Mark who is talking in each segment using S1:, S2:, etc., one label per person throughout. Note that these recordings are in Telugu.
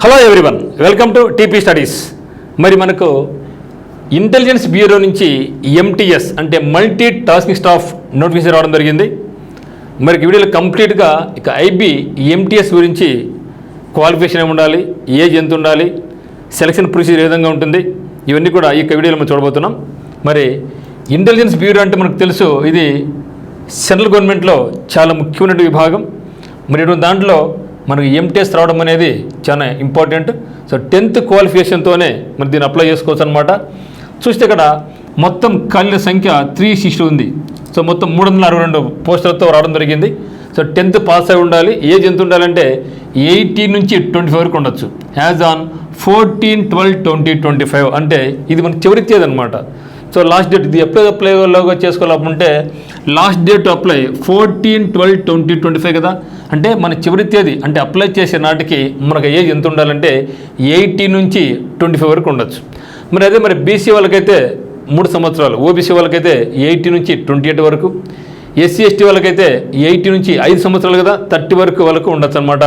S1: Hello everyone, welcome to TP studies. మరి మనకు ఇంటెలిజెన్స్ బ్యూరో నుంచి ఎంటీఎస్ అంటే మల్టీ టాస్కింగ్ స్టాఫ్ నోటిఫికేషన్ రావడం జరిగింది. మరి వీడియోలో కంప్లీట్గా ఇక ఐబీ ఎంటీఎస్ గురించి క్వాలిఫికేషన్ ఏమి ఉండాలి, ఏజ్ ఎంత ఉండాలి, సెలక్షన్ ప్రొసీజర్ ఏ విధంగా ఉంటుంది, ఇవన్నీ కూడా ఈ వీడియోలో మనం చూడబోతున్నాం. మరి ఇంటెలిజెన్స్ బ్యూరో అంటే మనకు తెలుసు, ఇది సెంట్రల్ గవర్నమెంట్లో చాలా ముఖ్యమైన విభాగం. మరి ఇటువంటి దాంట్లో మనకు ఎంటీఎస్ రావడం అనేది చాలా ఇంపార్టెంట్. సో 10th క్వాలిఫికేషన్తోనే మరి దీన్ని అప్లై చేసుకోవచ్చు అనమాట. చూస్తే ఇక్కడ మొత్తం ఖాళీల సంఖ్య 360 ఉంది. సో మొత్తం 362 పోస్టులతో రావడం జరిగింది. సో 10th పాస్ అయి ఉండాలి. ఏజ్ ఎంత ఉండాలంటే 18 నుంచి 25 వరకు ఉండొచ్చు. యాజ్ ఆన్ 14/12/2025 అంటే ఇది మన చివరి తేదీ అనమాట. సో లాస్ట్ డేట్ ఇది అప్లైలోగా చేసుకోవాలంటే లాస్ట్ డేట్ అప్లై 14/12/2025 కదా. అంటే మన చివరి తేదీ అంటే అప్లై చేసే నాటికి మనకు ఏజ్ ఎంత ఉండాలంటే 18 నుంచి 25 వరకు ఉండొచ్చు. మరి అదే మరి బీసీ వాళ్ళకైతే 3 సంవత్సరాలు, ఓబీసీ వాళ్ళకైతే 18 నుంచి 28 వరకు, ఎస్సీ ఎస్టీ వాళ్ళకైతే 18 నుంచి 5 సంవత్సరాలు కదా, 30 వరకు ఉండొచ్చు అనమాట.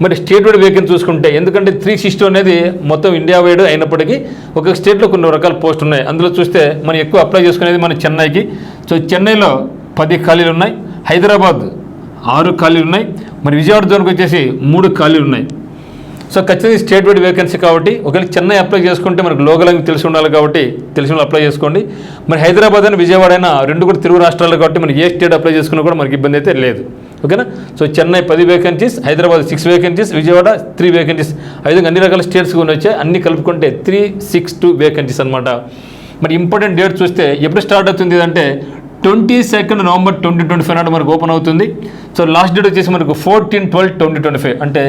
S1: మరి స్టేట్ వైడ్ వేకెన్సీ చూసుకుంటే, ఎందుకంటే 360 అనేది మొత్తం ఇండియా వైడ్ అయినప్పటికీ ఒక స్టేట్లో కొన్ని రకాల పోస్టులు ఉన్నాయి. అందులో చూస్తే మనం ఎక్కువ అప్లై చేసుకునేది మన చెన్నైకి. సో చెన్నైలో 10 ఖాళీలు ఉన్నాయి, హైదరాబాద్ 6 ఖాళీలు ఉన్నాయి, మరి విజయవాడ జోన్కి వచ్చేసి 3 ఖాళీలు ఉన్నాయి. సో ఖచ్చితంగా స్టేట్ వైడ్ వేకెన్సీ కాబట్టి ఒకవేళ చెన్నై అప్లై చేసుకుంటే మనకు లోకల్ అని తెలిసి ఉండాలి కాబట్టి తెలిసిన వాళ్ళు అప్లై చేసుకోండి. మరి హైదరాబాద్ అయినా విజయవాడ అయినా 2 కూడా తెలుగు రాష్ట్రాలు కాబట్టి మనకి ఏ స్టేట్ అప్లై చేసుకున్నా కూడా మనకి ఇబ్బంది అయితే లేదు. ఓకేనా. So Chennai 10 vacancies, Hyderabad 6 vacancies, Vijayawada 3 vacancies. ఆ విధంగా అన్ని రకాల స్టేట్స్ కూడా వచ్చాయి. అన్ని కలుపుకుంటే 362 వేకెన్సీస్ అనమాట. మరి ఇంపార్టెంట్ డేట్ చూస్తే ఎప్పుడు స్టార్ట్ అవుతుంది అంటే 22 నవంబర్ 2025 నాడు మనకు ఓపెన్ అవుతుంది. సో లాస్ట్ డేట్ వచ్చేసి మనకు 14/12/2025 అంటే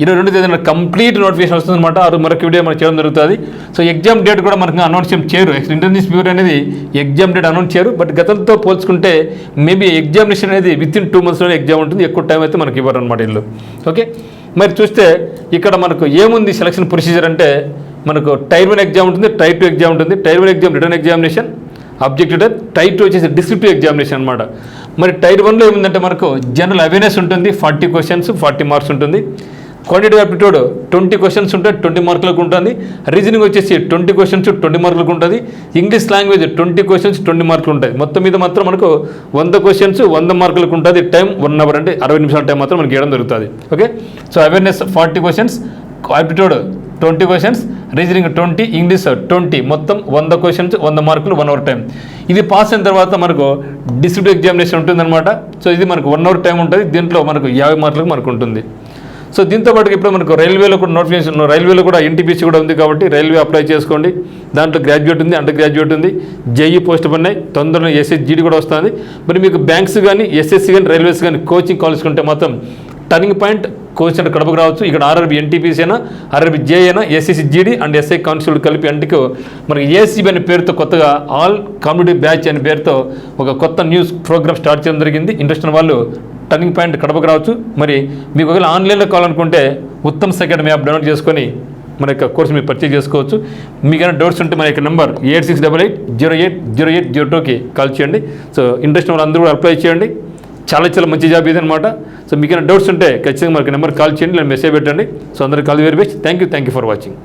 S1: 22 తేదీన కంప్లీట్ నోటిఫికేషన్ వస్తుంది అనమాట. అది మరొక వీడియో మనకు చేయడం జరుగుతుంది. సో ఎగ్జామ్ డేట్ కూడా మనకు అనౌన్స్ చేయరు. ఇంటెలిజెన్స్ బ్యూరో అనేది ఎగ్జామ్ డేట్ అనౌన్స్ చేయరు. బట్ గతంతో పోల్చుకుంటే మేబీ ఎగ్జామినేషన్ అనేది వితిన్ 2 monthsలోనే ఎగ్జామ్ ఉంటుంది. ఎక్కువ టైం అయితే మనకి ఇవ్వరు అనమాట వీళ్ళు. ఓకే. మరి చూస్తే ఇక్కడ మనకు ఏముంది సెలక్షన్ ప్రొసీజర్ అంటే మనకు టైర్ 1 ఎగ్జామ్ ఉంటుంది, టైర్ 2 ఎగ్జామ్ ఉంటుంది. Tier 1 exam written examination, objective type. Tier 2 వచ్చేసి డిస్క్రిప్టివ్ ఎగ్జామినేషన్ అనమాట. మరి టైర్ 1లో ఏముందంటే మనకు జనరల్ అవేర్నెస్ ఉంటుంది, 40 క్వశ్చన్స్ 40 మార్క్స్ ఉంటుంది. క్వాంటిటేటివ్ ఆప్టిట్యూడ్ 20 క్వశ్చన్స్ ఉంటాయి, 20 మార్కులకు ఉంటుంది. రీజనింగ్ వచ్చేసి 20 క్వశ్చన్స్ 20 మార్కులకు ఉంటుంది. ఇంగ్లీష్ లాంగ్వేజ్ 20 క్వశ్చన్స్ 20 మార్కులు ఉంటాయి. మొత్తం మీద మాత్రం మనకు 100 క్వశ్చన్స్ 100 మార్కులకు ఉంటుంది. టైం 1 అవర్ అంటే 60 నిమిషాల టైం మాత్రం మనకి ఇవ్వడం జరుగుతుంది. Okay. So awareness 40 questions, aptitude 20 questions, reasoning 20, English 20, మొత్తం 100 క్వశ్చన్స్ 100 మార్కులు 1 అవర్ టైం. ఇది పాస్ అయిన తర్వాత మనకు డిస్క్రిప్టివ్ ఎగ్జామినేషన్ ఉంటుందన్నమాట. సో ఇది మనకు 1 అవర్ టైం ఉంటుంది. దీంట్లో మనకు 50 మార్కులకు మనకు ఉంటుంది. సో దీంతో పాటు ఇప్పుడు మనకు రైల్వేలో కూడా నోటిఫికేషన్, రైల్వేలో కూడా ఎన్టీపీసీ కూడా ఉంది కాబట్టి రైల్వే అప్లై చేసుకోండి. దాంట్లో గ్రాడ్యుయేట్ ఉంది, అండర్ గ్రాడ్యుయేట్ ఉంది, జేఈ పోస్ట్ ఉన్నాయి. తొందరలో ఎస్ఎస్జీడీ కూడా వస్తుంది. మరి మీకు బ్యాంక్స్ కానీ ఎస్ఎస్సీ కానీ రైల్వేస్ కానీ కోచింగ్ కావాల్సుకుంటే మాత్రం టర్నింగ్ పాయింట్ కోచ్ అంటే కడపకు రావచ్చు. ఇక్కడ ఆర్ఆర్బీ ఎన్టీపీసీ అయినా, ఆర్ఆర్బీ జే అయినా, ఎస్ఎస్సీ జీడీ అండ్ ఎస్ఐ కానిస్టేబుల్ కలిపి అంటికి మనకి ఏసీబీ అనే పేరుతో కొత్తగా ఆల్ కాంపిటేటివ్ బ్యాచ్ అనే పేరుతో ఒక కొత్త న్యూస్ ప్రోగ్రామ్ స్టార్ట్ చేయడం జరిగింది. ఇంట్రెస్ట్ ఉన్న వాళ్ళు టర్నింగ్ పాయింట్ కడపకు రావచ్చు. మరి మీకు ఒకవేళ ఆన్లైన్లో కావాలనుకుంటే ఉత్తమ్ అకాడమీ యాప్ డౌన్లోడ్ చేసుకొని మన యొక్క కోర్సు మీరు పర్చేజ్ చేసుకోవచ్చు. మీకైనా డౌట్స్ ఉంటే మన యొక్క నెంబర్ 8688080802కి కాల్ చేయండి. సో ఇంట్రెస్ట్ ఉన్న అందరూ కూడా అప్లై చేయండి. చాలా మంచి జాబ్ ఇది అనమాట. సో మీకైనా డౌట్స్ ఉంటే ఖచ్చితంగా మనకి నెంబర్ కాల్ చేయండి, నేను మెసేజ్ పెట్టండి. సో అందరికీ call very best. Thank you for watching.